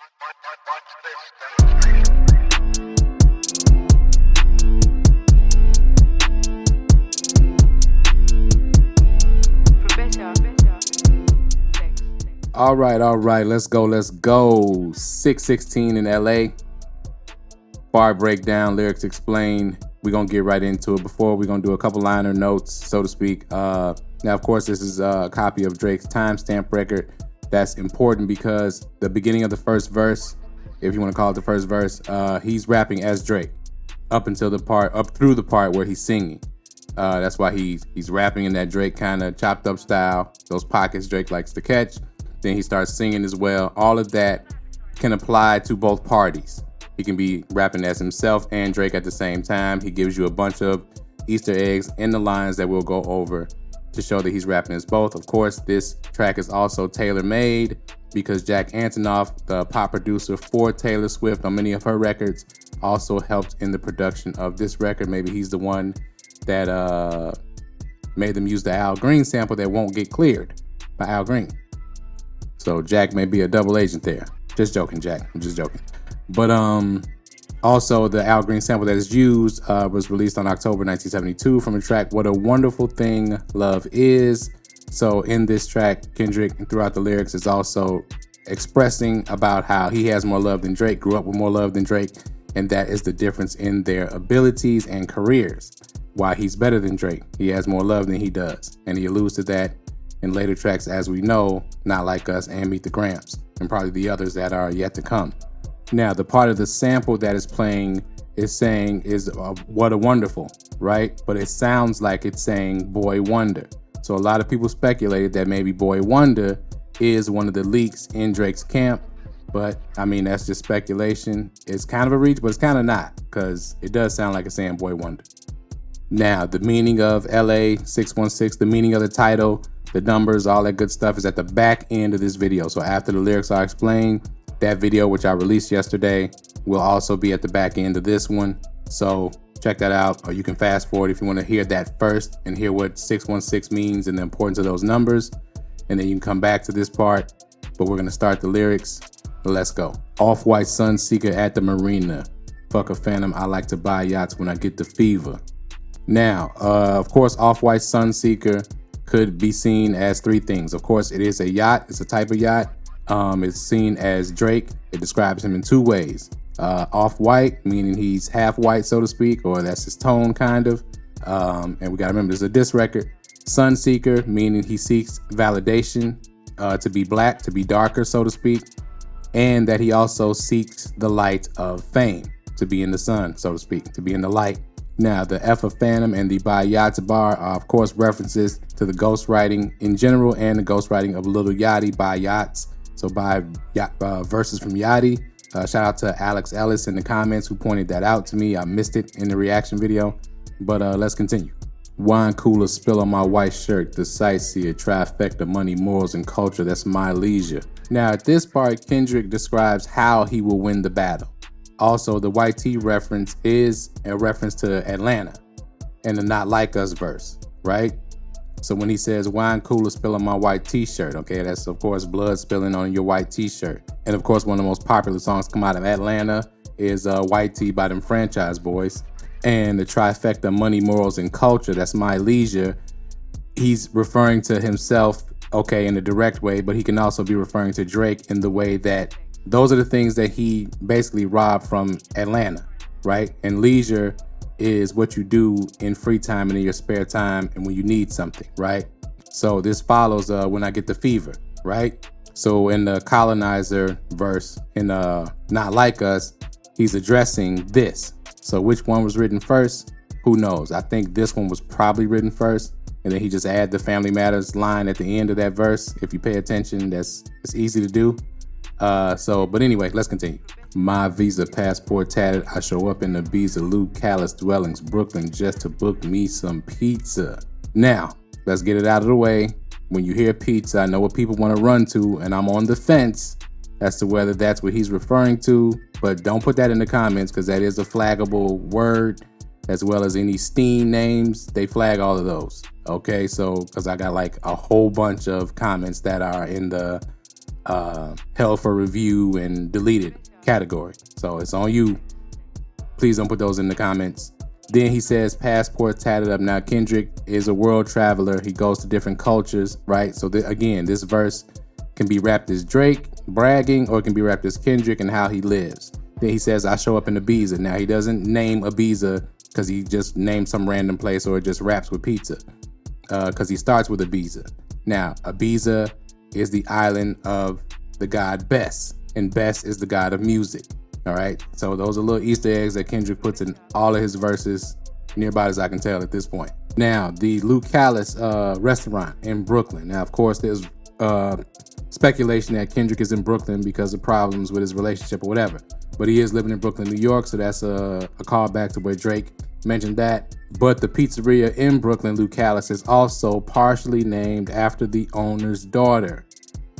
All right, let's go. 616 in LA. Bar breakdown, lyrics explained. We're gonna get right into it. Before we're gonna do a couple liner notes, so to speak. Now, of course, this is a copy of Drake's timestamp record. That's important because the beginning of the first verse, if you want to call it the first verse, he's rapping as Drake up through the part where he's singing. That's why he's rapping in that Drake kind of chopped up style, those pockets Drake likes to catch. Then he starts singing as well. All of that can apply to both parties. He can be rapping as himself and Drake at the same time. He gives you a bunch of Easter eggs in the lines that we'll go over to show that he's rapping as both. Of course, this track is also tailor-made because Jack Antonoff, the pop producer for Taylor Swift on many of her records, also helped in the production of this record. Maybe he's the one that made them use the Al Green sample that won't get cleared by Al Green. So Jack may be a double agent there. Just joking, Jack. I'm just joking. But also the Al Green sample that is used was released on October 1972 from a track, What a Wonderful Thing Love Is. So in this track, Kendrick, throughout the lyrics, is also expressing about how he has more love than Drake, grew up with more love than Drake, and that is the difference in their abilities and careers. Why he's better than Drake. He has more love than he does. And he alludes to that in later tracks, as we know, Not Like Us and Meet the Grams, and probably the others that are yet to come. Now, the part of the sample that is playing is saying what a wonderful, right? But it sounds like it's saying Boy Wonder. So a lot of people speculated that maybe Boy Wonder is one of the leaks in Drake's camp. But I mean, that's just speculation. It's kind of a reach, but it's kind of not, because it does sound like it's saying Boy Wonder. Now, the meaning of LA 616, the meaning of the title, the numbers, all that good stuff is at the back end of this video. So after the lyrics are explained, that video, which I released yesterday, will also be at the back end of this one. So check that out, or you can fast forward if you want to hear that first and hear what 616 means and the importance of those numbers. And then you can come back to this part, but we're going to start the lyrics. Let's go. Off-white sunseeker at the marina. Fuck a phantom, I like to buy yachts when I get the fever. Now, of course, off-white sunseeker could be seen as three things. Of course, it is a yacht. It's a type of yacht. It's seen as Drake. It describes him in two ways. Off-white, meaning he's half white, so to speak, or that's his tone, kind of. And we got to remember, this is a diss record. Sunseeker, meaning he seeks validation to be black, to be darker, so to speak. And that he also seeks the light of fame, to be in the sun, so to speak, to be in the light. Now, the F of Phantom and the By Yachts Bar are, of course, references to the ghostwriting in general and the ghostwriting of Lil Yachty by Yachts. So by verses from Yachty. Shout out to Alex Ellis in the comments who pointed that out to me. I missed it in the reaction video, but let's continue. Wine cooler spill on my white shirt, the sightseer, trifecta, money, morals, and culture, that's my leisure. Now, at this part, Kendrick describes how he will win the battle. Also, the white tee reference is a reference to Atlanta and the Not Like Us verse, right? So when he says wine cooler spill on my white t-shirt, okay, that's of course blood spilling on your white t-shirt. And of course, one of the most popular songs come out of Atlanta is White Tee by them Franchise Boys. And the trifecta, money, morals, and culture, that's my leisure. He's referring to himself, okay, in a direct way, but he can also be referring to Drake in the way that those are the things that he basically robbed from Atlanta, right? And leisure is what you do in free time and in your spare time and when you need something, right? So this follows When I Get the Fever, right? So in the Colonizer verse in Not Like Us, he's addressing this. So which one was written first? Who knows? I think this one was probably written first, and then he just add the Family Matters line at the end of that verse. If you pay attention, it's easy to do. But anyway, let's continue. My visa passport tatted, I show up in the Ibiza, Lou Callis dwellings, Brooklyn, just to book me some pizza. Now, let's get it out of the way. When you hear pizza, I know what people want to run to, and I'm on the fence as to whether that's what he's referring to, but don't put that in the comments because that is a flaggable word, as well as any Steam names. They flag all of those, okay? So, because I got like a whole bunch of comments that are in the held for review and deleted category. So it's on you. Please don't put those in the comments. Then he says passport tatted up. Now Kendrick is a world traveler. He goes to different cultures, right? So again, this verse can be rapped as Drake bragging, or it can be rapped as Kendrick and how he lives. Then he says, I show up in Ibiza. Now he doesn't name Ibiza because he just named some random place, or just raps with pizza, because he starts with Ibiza. Now Ibiza is the island of the god Bes, and Bes is the god of music. All right, so those are little Easter eggs that Kendrick puts in all of his verses, nearby as I can tell at this point. Now, the Luke Callis restaurant in Brooklyn. Now, of course, there's speculation that Kendrick is in Brooklyn because of problems with his relationship or whatever. But he is living in Brooklyn, New York, so that's a callback to where Drake mentioned that. But the pizzeria in Brooklyn, Luke Callis, is also partially named after the owner's daughter.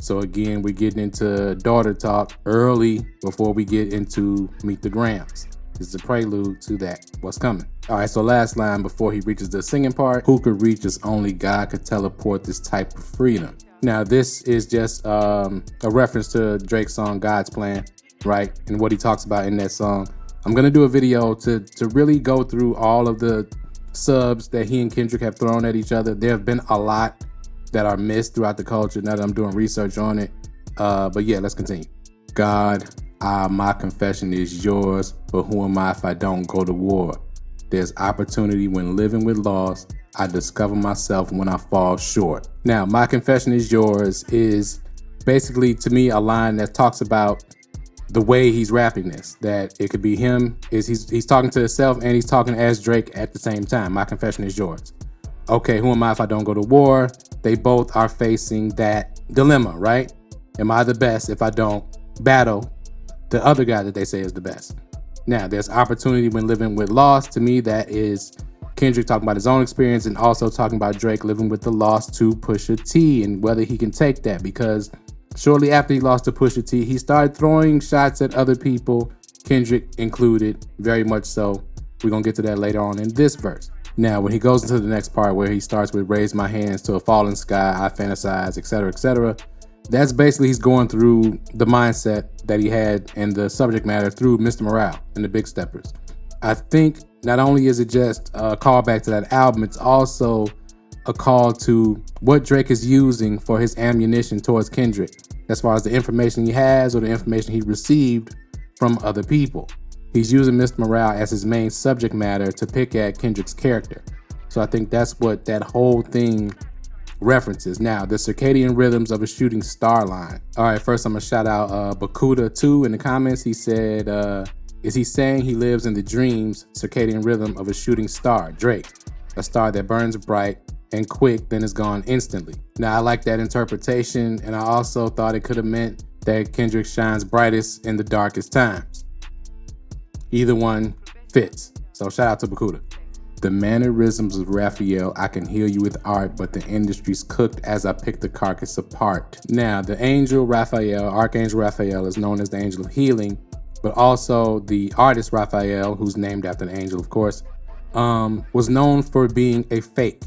So again, we're getting into daughter talk early before we get into Meet the Grams. This is a prelude to that, what's coming. All right, so last line before he reaches the singing part. Who could reach us? Only God could teleport this type of freedom. Now, this is just a reference to Drake's song, God's Plan, right? And what he talks about in that song. I'm gonna do a video to really go through all of the subs that he and Kendrick have thrown at each other. There have been a lot that are missed throughout the culture now that I'm doing research on it. But yeah, let's continue. God, my confession is yours, but who am I if I don't go to war? There's opportunity when living with loss. I discover myself when I fall short. Now, my confession is yours is basically, to me, a line that talks about the way he's rapping this, that it could be him, is he's talking to himself and he's talking as Drake at the same time. My confession is yours. Okay, who am I if I don't go to war? They both are facing that dilemma, right? Am I the best if I don't battle the other guy that they say is the best? Now, there's opportunity when living with loss. To me, that is Kendrick talking about his own experience and also talking about Drake living with the loss to Pusha T and whether he can take that, because shortly after he lost to Pusha T, he started throwing shots at other people, Kendrick included, very much so. We're gonna get to that later on in this verse. Now, when he goes into the next part where he starts with raise my hands to a fallen sky, I fantasize, etc., that's basically he's going through the mindset that he had and the subject matter through Mr. Morale and the Big Steppers. I think not only is it just a callback to that album, it's also a call to what Drake is using for his ammunition towards Kendrick, as far as the information he has or the information he received from other people. He's using Mr. Morale as his main subject matter to pick at Kendrick's character. So I think that's what that whole thing references. Now, the circadian rhythms of a shooting star line. All right, first I'm gonna shout out Bakuda2 in the comments. He said, is he saying he lives in the dreams circadian rhythm of a shooting star? Drake, a star that burns bright and quick, then is gone instantly. Now, I like that interpretation, and I also thought it could have meant that Kendrick shines brightest in the darkest times. Either one fits. So shout out to Bakuda. The mannerisms of Raphael, I can heal you with art, but the industry's cooked as I pick the carcass apart. Now, the angel Raphael, Archangel Raphael, is known as the angel of healing, but also the artist Raphael, who's named after the angel, of course, was known for being a fake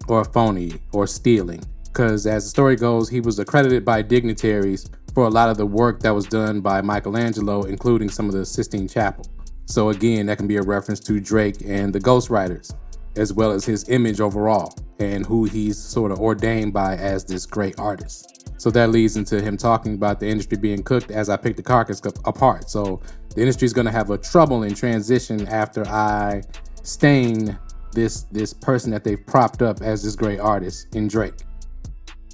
or a phony or stealing. Because as the story goes, he was accredited by dignitaries for a lot of the work that was done by Michelangelo, including some of the Sistine Chapel. So again, that can be a reference to Drake and the ghostwriters, as well as his image overall and who he's sort of ordained by as this great artist. So that leads into him talking about the industry being cooked as I pick the carcass apart. So the industry is going to have a trouble in transition after I stain this person that they've propped up as this great artist in Drake.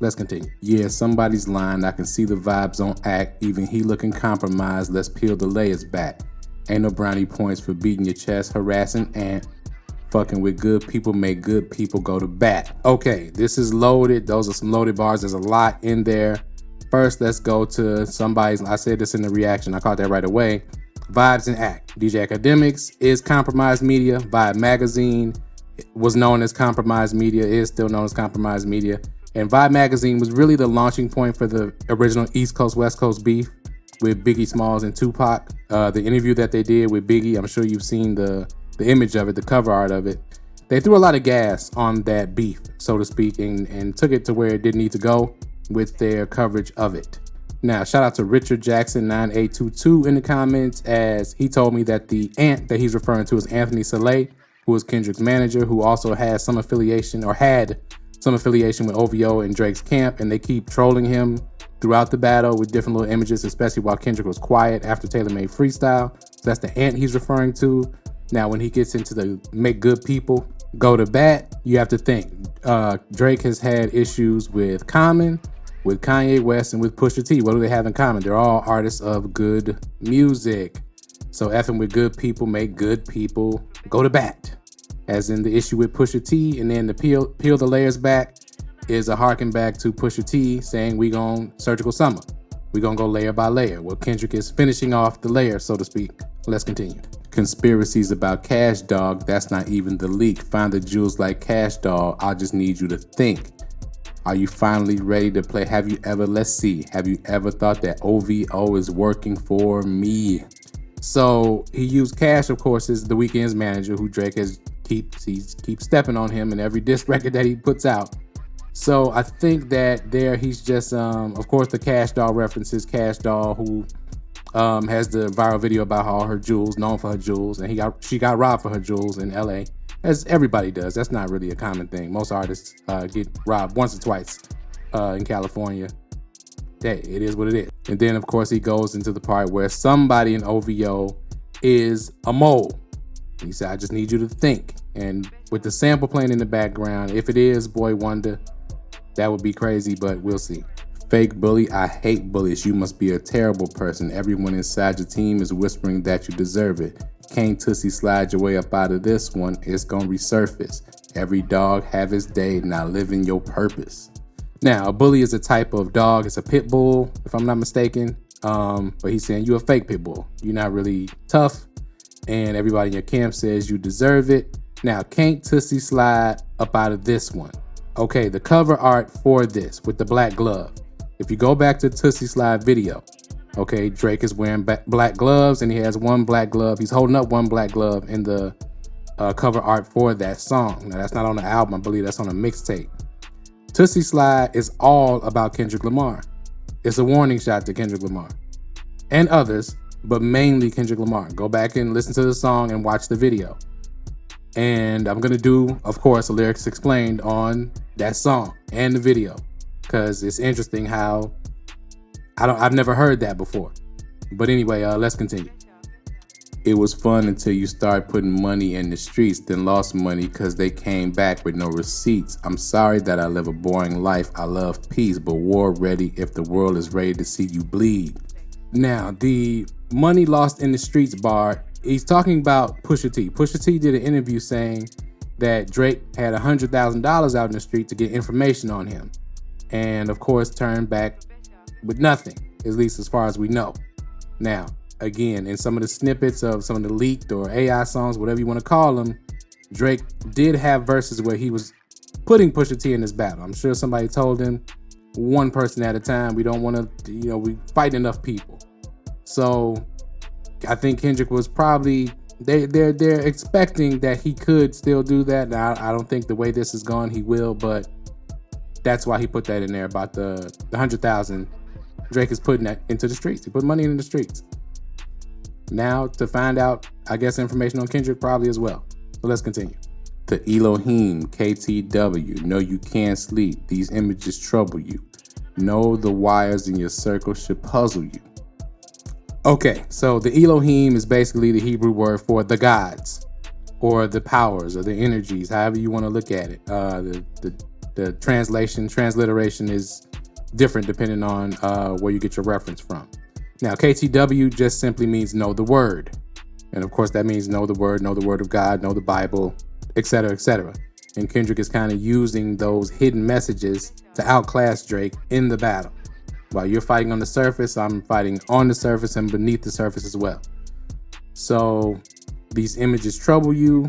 Let's continue. Yeah, somebody's lying. I can see the vibes on act. Even he looking compromised. Let's peel the layers back. Ain't no brownie points for beating your chest, harassing and fucking with good people make good people go to bat. Okay, this is loaded. Those are some loaded bars. There's a lot in there. First, let's go to somebody's, I said this in the reaction, I caught that right away. Vibes and Act. DJ Academics is Compromised Media. Vibe Magazine was known as Compromised Media, is still known as Compromised Media. And Vibe Magazine was really the launching point for the original East Coast, West Coast beef with Biggie Smalls and Tupac. The interview that they did with Biggie, I'm sure you've seen the image of it, the cover art of it. They threw a lot of gas on that beef, so to speak, and took it to where it didn't need to go with their coverage of it. Now, shout out to Richard Jackson 9822 in the comments, as he told me that the ant that he's referring to is Anthony Saleh, who is Kendrick's manager, who also has some affiliation or had some affiliation with OVO and Drake's camp, and they keep trolling him throughout the battle with different little images, especially while Kendrick was quiet after Taylor made freestyle. So that's the ant he's referring to. Now, when he gets into the make good people go to bat, you have to think. Drake has had issues with Common, with Kanye West, and with Pusha T. What do they have in common? They're all artists of good music. So effing with good people make good people go to bat. As in the issue with Pusha T, and then the peel the layers back is a harken back to Pusha T saying we gon' surgical summer. We gonna go layer by layer. Well, Kendrick is finishing off the layer, so to speak. Let's continue. Conspiracies about Cash Dog, that's not even the leak. Find the jewels like Cash Dog, I just need you to think. Are you finally ready to play? Have you ever thought that OVO is working for me? So he used Cash, of course, as The Weeknd's manager, who Drake keeps stepping on him in every diss record that he puts out. So I think that there he's just, of course, the Cash Doll references. Cash Doll, who has the viral video about all her jewels, known for her jewels, and she got robbed for her jewels in LA, as everybody does. That's not really a common thing. Most artists get robbed once or twice in California. Hey, it is what it is. And then, of course, he goes into the part where somebody in OVO is a mole. He said, I just need you to think. And with the sample playing in the background, if it is Boy Wonder, that would be crazy, but we'll see. Fake bully, I hate bullies. You must be a terrible person. Everyone inside your team is whispering that you deserve it. Can't Tussie slide your way up out of this one. It's gonna resurface. Every dog have his day, now live in your purpose. Now, a bully is a type of dog. It's a pit bull, if I'm not mistaken. But he's saying you're a fake pit bull. You're not really tough, and everybody in your camp says you deserve it. Now, can't Tussie slide up out of this one. Okay, the cover art for this with the black glove. If you go back to Tussie Slide video, okay, Drake is wearing black gloves, and he has one black glove. He's holding up one black glove in the cover art for that song. Now, that's not on the album. I believe that's on a mixtape. Tussie Slide is all about Kendrick Lamar. It's a warning shot to Kendrick Lamar and others, but mainly Kendrick Lamar. Go back and listen to the song and watch the video. And I'm gonna do, of course, a lyrics explained on that song and the video, because it's interesting how I've never heard that before. But anyway, let's continue. It was fun until you start putting money in the streets, then lost money because they came back with no receipts. I'm sorry that I live a boring life. I love peace, but war ready if the world is ready to see you bleed. Now, the money lost in the streets bar, he's talking about Pusha T. Pusha T did an interview saying that Drake had $100,000 out in the street to get information on him. And of course, turned back with nothing, at least as far as we know. Now, again, in some of the snippets of some of the leaked or AI songs, whatever you want to call them, Drake did have verses where he was putting Pusha T in this battle. I'm sure somebody told him, one person at a time, we don't want to, we fight enough people. So I think Kendrick was probably, they're expecting that he could still do that. Now, I don't think the way this is gone, he will, but that's why he put that in there about the 100,000. Drake is putting that into the streets. He put money in the streets. Now to find out, I guess, information on Kendrick probably as well. So let's continue. The Elohim, KTW, no you can't sleep. These images trouble you. No, the wires in your circle should puzzle you. Okay, so the Elohim is basically the Hebrew word for the gods, or the powers, or the energies, however you want to look at it. The transliteration is different depending on where you get your reference from. Now, KTW just simply means know the word. And of course, that means know the word of God, know the Bible, etc., etc. And Kendrick is kind of using those hidden messages to outclass Drake in the battle. While you're fighting on the surface, I'm fighting on the surface and beneath the surface as well. So these images trouble you.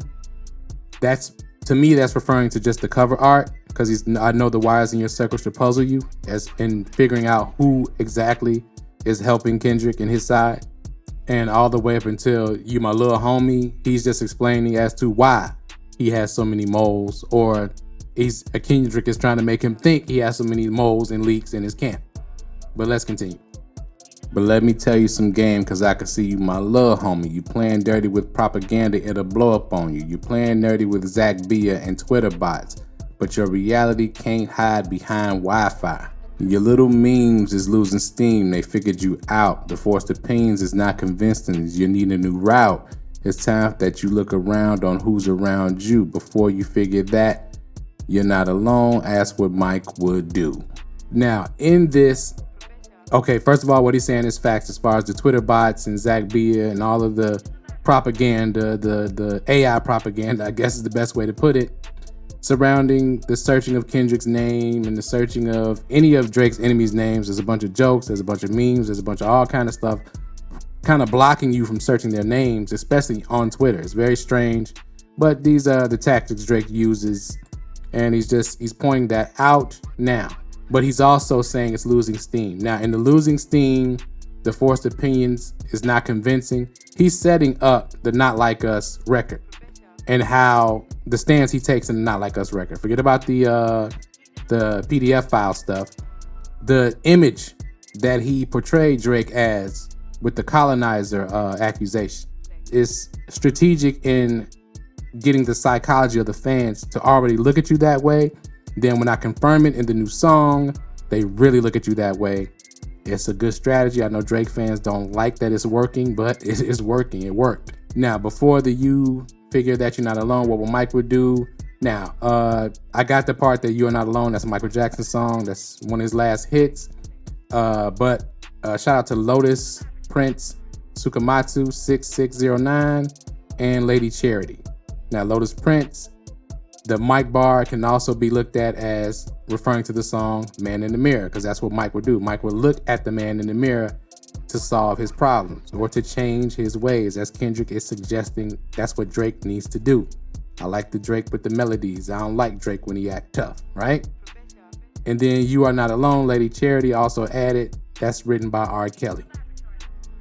To me, that's referring to just the cover art, because I know the wires in your circle should puzzle you, as in figuring out who exactly is helping Kendrick and his side. And all the way up until You My Little Homie, he's just explaining as to why he has so many moles, or Kendrick is trying to make him think he has so many moles and leaks in his camp. But let's continue. But let me tell you some game, cause I can see you, my little homie. You playing dirty with propaganda, it'll blow up on you. You playing dirty with Zach Bia and Twitter bots, but your reality can't hide behind Wi-Fi. Your little memes is losing steam, they figured you out. The forced opinions is not convincing, you need a new route. It's time that you look around on who's around you. Before you figure that you're not alone, ask what Mike would do. Now, in this, okay, first of all, what he's saying is facts as far as the Twitter bots and Zach Bia and all of the propaganda, the AI propaganda, I guess is the best way to put it, surrounding the searching of Kendrick's name and the searching of any of Drake's enemies' names. There's a bunch of jokes, there's a bunch of memes, there's a bunch of all kind of stuff kind of blocking you from searching their names, especially on Twitter. It's very strange, but these are the tactics Drake uses, and he's pointing that out now. But he's also saying it's losing steam. Now, in the losing steam, the forced opinions is not convincing. He's setting up the Not Like Us record and how the stance he takes in the Not Like Us record. Forget about the PDF file stuff. The image that he portrayed Drake as with the colonizer accusation is strategic in getting the psychology of the fans to already look at you that way. Then when I confirm it in the new song, they really look at you that way. It's a good strategy. I know Drake fans don't like that it's working, but it is working. It worked. Now, before the you figure that you're not alone, what will Mike would do? Now, I got the part that You're Not Alone. That's a Michael Jackson song. That's one of his last hits. But shout out to Lotus, Prince, Sukamatsu 6609, and Lady Charity. Now, Lotus Prince, the Mike bar can also be looked at as referring to the song Man in the Mirror, because that's what Mike would do. Mike would look at the man in the mirror to solve his problems or to change his ways, as Kendrick is suggesting that's what Drake needs to do. I like the Drake with the melodies. I don't like Drake when he act tough, right? And then You Are Not Alone, Lady Charity also added, that's written by R. Kelly.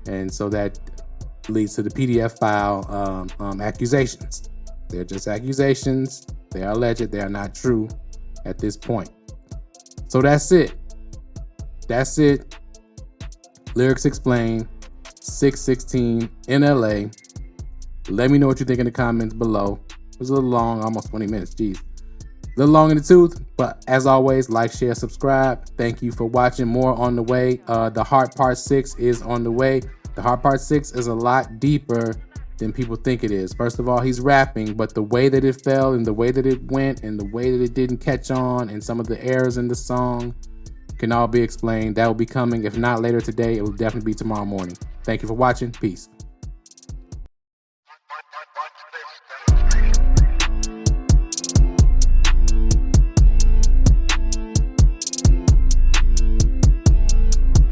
And so that leads to the PDF file accusations. They're just accusations. They are alleged. They are not true at this point. So that's it. That's it. Lyrics Explained, 616 in LA. Let me know what you think in the comments below. It was a little long, almost 20 minutes. Jeez. A little long in the tooth, but as always, like, share, subscribe. Thank you for watching. More on the way. The Heart Part 6 is on the way. The Heart Part 6 is a lot deeper than people think it is. First of all, he's rapping, but the way that it fell and the way that it went and the way that it didn't catch on and some of the errors in the song can all be explained. That will be coming. If not later today, it will definitely be tomorrow morning. Thank you for watching. Peace.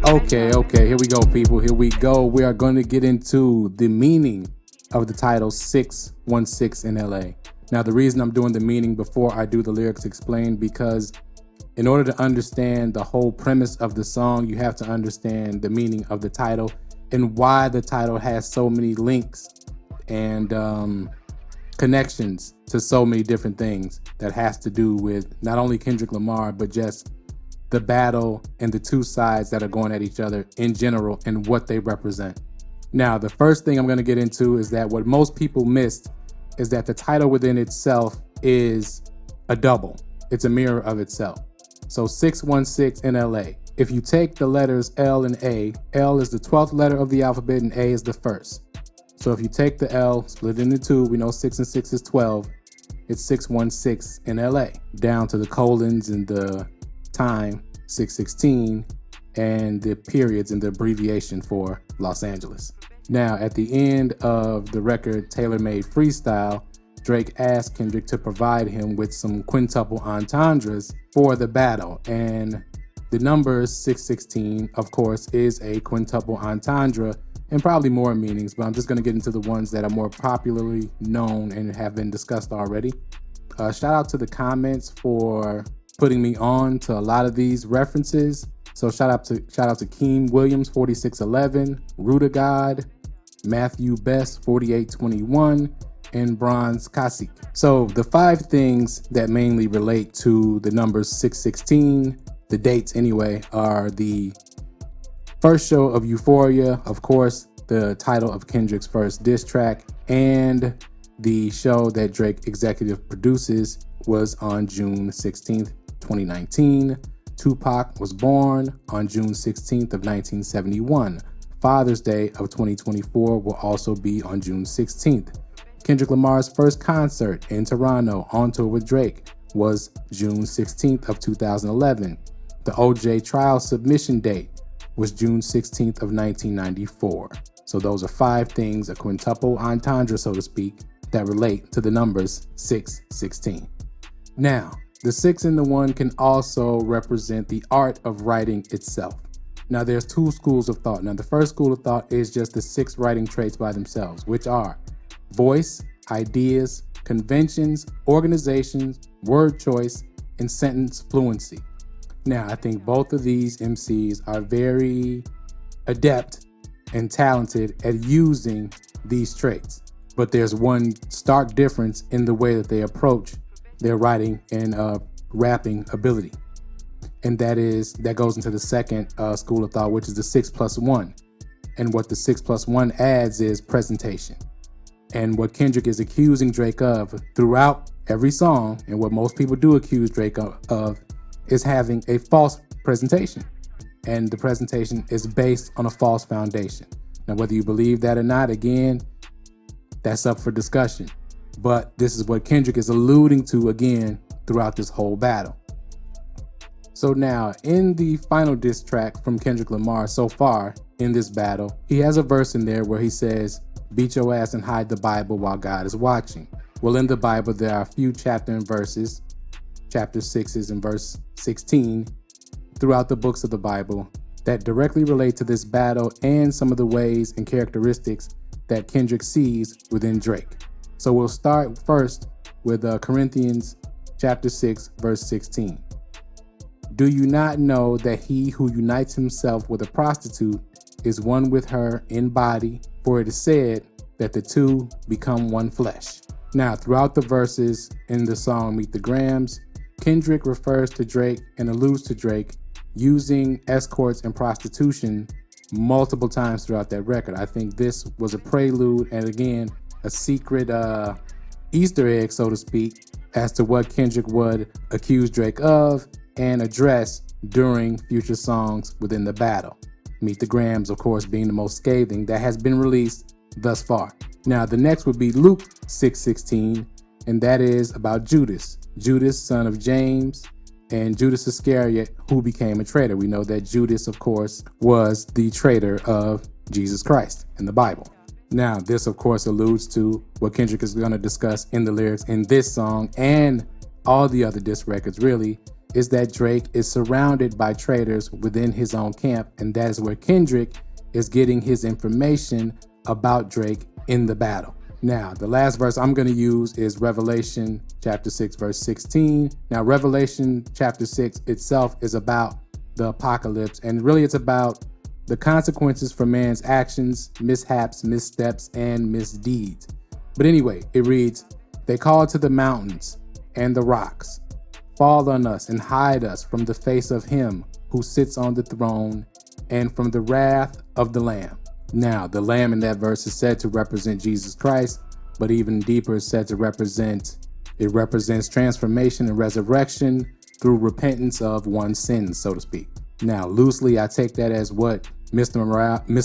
Okay, here we go, people. Here we go. We are going to get into the meaning of the title 616 in LA. Now, the reason I'm doing the meaning before I do the Lyrics Explained, because in order to understand the whole premise of the song, you have to understand the meaning of the title and why the title has so many links and connections to so many different things that has to do with not only Kendrick Lamar, but just the battle and the two sides that are going at each other in general and what they represent. Now, the first thing I'm going to get into is that what most people missed is that the title within itself is a double. It's a mirror of itself. So 616 in LA. If you take the letters L and A, L is the 12th letter of the alphabet and A is the first. So if you take the L, split it into two, we know 6 and 6 is 12. It's 616 in LA. Down to the colons and the time, 616, and the periods and the abbreviation for Los Angeles. Now, at the end of the record, Tailor Made Freestyle, Drake asked Kendrick to provide him with some quintuple entendres for the battle. And the number 616, of course, is a quintuple entendre and probably more meanings, but I'm just going to get into the ones that are more popularly known and have been discussed already. Shout out to the comments for putting me on to a lot of these references. So shout out to Keem Williams 4611, Ruda God, Matthew Best 4821, and Bronze Kasik. So the 5 things that mainly relate to the numbers 616, the dates anyway, are the First show of Euphoria, of course, the title of Kendrick's first diss track, and the show that Drake executive produces was on June 16th, 2019. Tupac was born on June 16th of 1971. Father's Day of 2024 will also be on June 16th. Kendrick Lamar's first concert in Toronto on tour with Drake was June 16th of 2011. The OJ trial submission date was June 16th of 1994. So those are 5 things, a quintuple entendre, so to speak, that relate to the numbers 616. Now, the 6 and the 1 can also represent the art of writing itself. Now, there's 2 schools of thought. Now, the first school of thought is just the 6 writing traits by themselves, which are voice, ideas, conventions, organizations, word choice, and sentence fluency. Now, I think both of these MCs are very adept and talented at using these traits. But there's one stark difference in the way that they approach their writing and rapping ability. And that goes into the second school of thought, which is the 6+1. And what the 6+1 adds is presentation. And what Kendrick is accusing Drake of throughout every song, and what most people do accuse Drake of, is having a false presentation. And the presentation is based on a false foundation. Now, whether you believe that or not, again, that's up for discussion. But this is what Kendrick is alluding to again throughout this whole battle. So now, in the final diss track from Kendrick Lamar so far in this battle, he has a verse in there where he says, "Beat your ass and hide the Bible while God is watching." Well, in the Bible, there are a few chapter and verses, chapter 6 is in verse 16, throughout the books of the Bible that directly relate to this battle and some of the ways and characteristics that Kendrick sees within Drake. So we'll start first with Corinthians chapter 6, verse 16. "Do you not know that he who unites himself with a prostitute is one with her in body? For it is said that the two become one flesh." Now, throughout the verses in the song Meet the Grams, Kendrick refers to Drake and alludes to Drake using escorts and prostitution multiple times throughout that record. I think this was a prelude and, again, a secret Easter egg, so to speak, as to what Kendrick would accuse Drake of and address during future songs within the battle. Meet the Grams, of course, being the most scathing that has been released thus far. Now, the next would be Luke 6:16, and that is about Judas. Judas, son of James, and Judas Iscariot, who became a traitor. We know that Judas, of course, was the traitor of Jesus Christ in the Bible. Now, this, of course, alludes to what Kendrick is going to discuss in the lyrics in this song and all the other diss records, really, is that Drake is surrounded by traitors within his own camp, and that is where Kendrick is getting his information about Drake in the battle. Now, the last verse I'm going to use is Revelation chapter 6, verse 16. Now, Revelation chapter 6 itself is about the apocalypse, and really it's about the consequences for man's actions, mishaps, missteps, and misdeeds. But anyway, it reads, "They call to the mountains and the rocks, fall on us and hide us from the face of him who sits on the throne and from the wrath of the Lamb." Now, the Lamb in that verse is said to represent Jesus Christ, but even deeper is said to represents transformation and resurrection through repentance of one's sins, so to speak. Now, loosely, I take that as what Mr.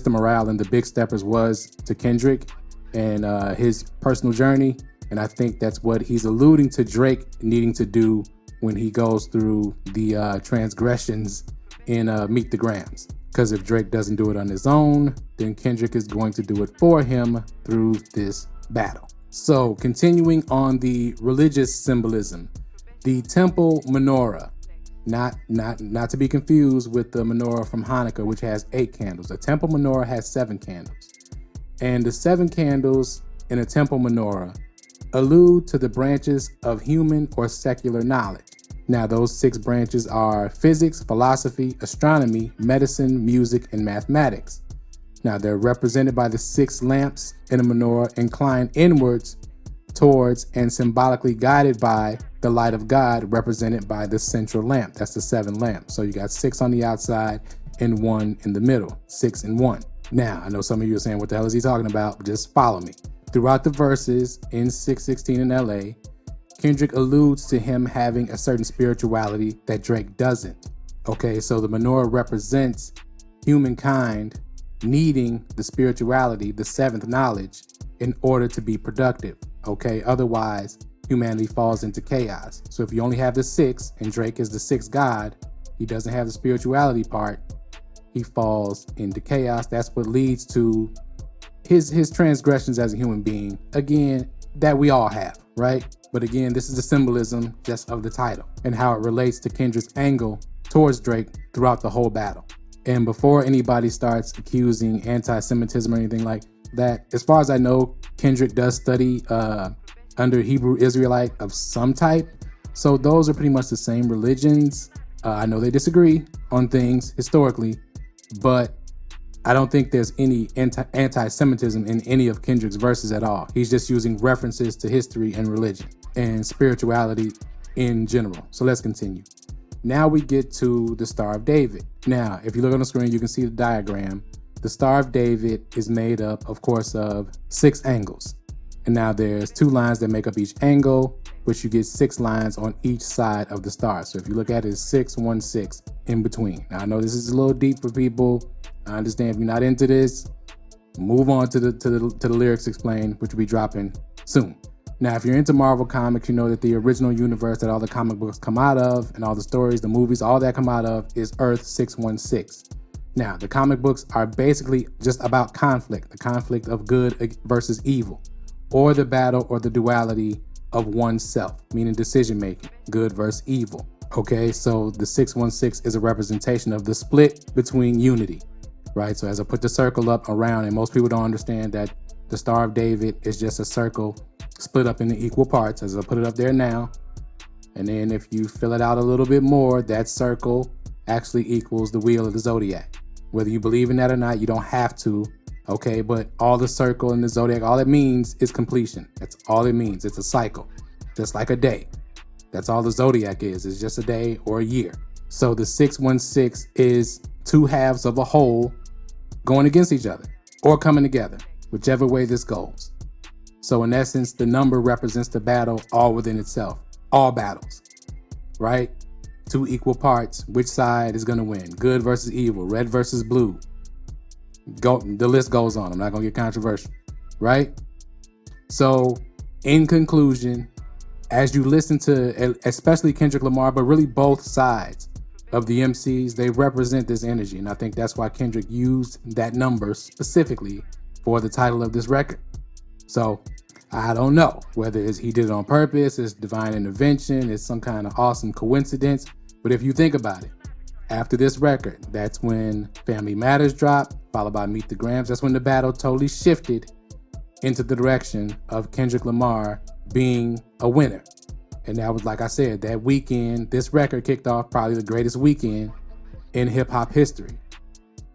Morale and the Big Steppers was to Kendrick and his personal journey. And I think that's what he's alluding to Drake needing to do when he goes through the transgressions in Meet the Grams. Because if Drake doesn't do it on his own, then Kendrick is going to do it for him through this battle. So continuing on the religious symbolism, the temple menorah, not to be confused with the menorah from Hanukkah, which has 8 candles. The temple menorah has 7 candles. And the 7 candles in a temple menorah allude to the branches of human or secular knowledge. Now, those 6 branches are physics, philosophy, astronomy, medicine, music, and mathematics. Now, they're represented by the 6 lamps in a menorah inclined inwards towards and symbolically guided by the light of God, represented by the central lamp. That's the 7 lamps. So you got 6 on the outside and 1 in the middle, 6 and 1. Now, I know some of you are saying, what the hell is he talking about? Just follow me. Throughout the verses in 616 in LA, Kendrick alludes to him having a certain spirituality that Drake doesn't. Okay, so the menorah represents humankind needing the spirituality, the seventh knowledge, in order to be productive. Okay, otherwise humanity falls into chaos. So if you only have the 6 and Drake is the 6th god, he doesn't have the spirituality part, he falls into chaos. That's what leads to his transgressions as a human being, again, that we all have, right? But again, this is the symbolism just of the title and how it relates to Kendrick's angle towards Drake throughout the whole battle. And before anybody starts accusing anti-Semitism or anything like that, as far as I know, Kendrick does study under Hebrew Israelite of some type. So those are pretty much the same religions. I know they disagree on things historically, but I don't think there's any anti-Semitism in any of Kendrick's verses at all. He's just using references to history and religion and spirituality in general. So let's continue. Now we get to the Star of David. Now, if you look on the screen, you can see the diagram. The Star of David is made up, of course, of 6 angles. And now there's 2 lines that make up each angle, which you get 6 lines on each side of the star. So if you look at it, it's 6, 1, 6 in between. Now I know this is a little deep for people. I understand if you're not into this, move on to the lyrics explained, which will be dropping soon. Now, if you're into Marvel comics, you know that the original universe that all the comic books come out of and all the stories, the movies, all that come out of is Earth 616. Now, the comic books are basically just about conflict, the conflict of good versus evil, or the battle or the duality of oneself, meaning decision making, good versus evil. Okay, so the 616 is a representation of the split between unity, right? So as I put the circle up around, and most people don't understand that the Star of David is just a circle split up into equal parts, as I put it up there now. And then if you fill it out a little bit more, that circle actually equals the wheel of the zodiac. Whether you believe in that or not, you don't have to, okay? But all the circle and the zodiac, all it means is completion. That's all it means. It's a cycle, just like a day. That's all the zodiac is. It's just a day or a year. So the 616 is 2 halves of a whole going against each other or coming together, whichever way this goes. So in essence, the number represents the battle all within itself, all battles, right? 2 equal parts, which side is gonna win? Good versus evil, red versus blue. The list goes on. I'm not gonna get controversial, right? So in conclusion, as you listen to, especially Kendrick Lamar, but really both sides of the MCs, they represent this energy. And I think that's why Kendrick used that number specifically for the title of this record. So I don't know whether he did it on purpose, it's divine intervention, it's some kind of awesome coincidence. But if you think about it, after this record, that's when Family Matters dropped, followed by Meet the Grams. That's when the battle totally shifted into the direction of Kendrick Lamar being a winner. And that was, like I said, that weekend, this record kicked off probably the greatest weekend in hip hop history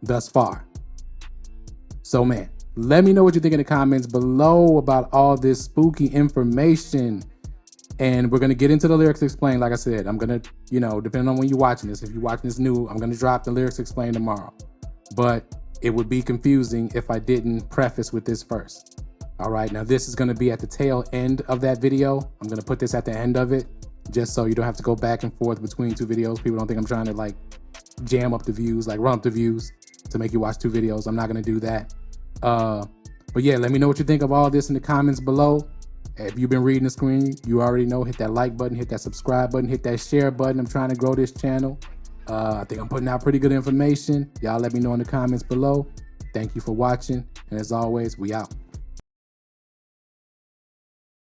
thus far. So man, let me know what you think in the comments below about all this spooky information. And we're going to get into the lyrics explained. Like I said, I'm going to, depending on when you're watching this, if you're watching this new, I'm going to drop the lyrics explained tomorrow. But it would be confusing if I didn't preface with this first. All right, now this is going to be at the tail end of that video. I'm going to put this at the end of it, just so you don't have to go back and forth between 2 videos. People don't think I'm trying to jam up the views, run up the views to make you watch 2 videos. I'm not going to do that. But yeah, let me know what you think of all this in the comments below. If you've been reading the screen, you already know, hit that like button, hit that subscribe button, hit that share button. I'm trying to grow this channel. I think I'm putting out pretty good information. Y'all let me know in the comments below. Thank you for watching. And as always, we out.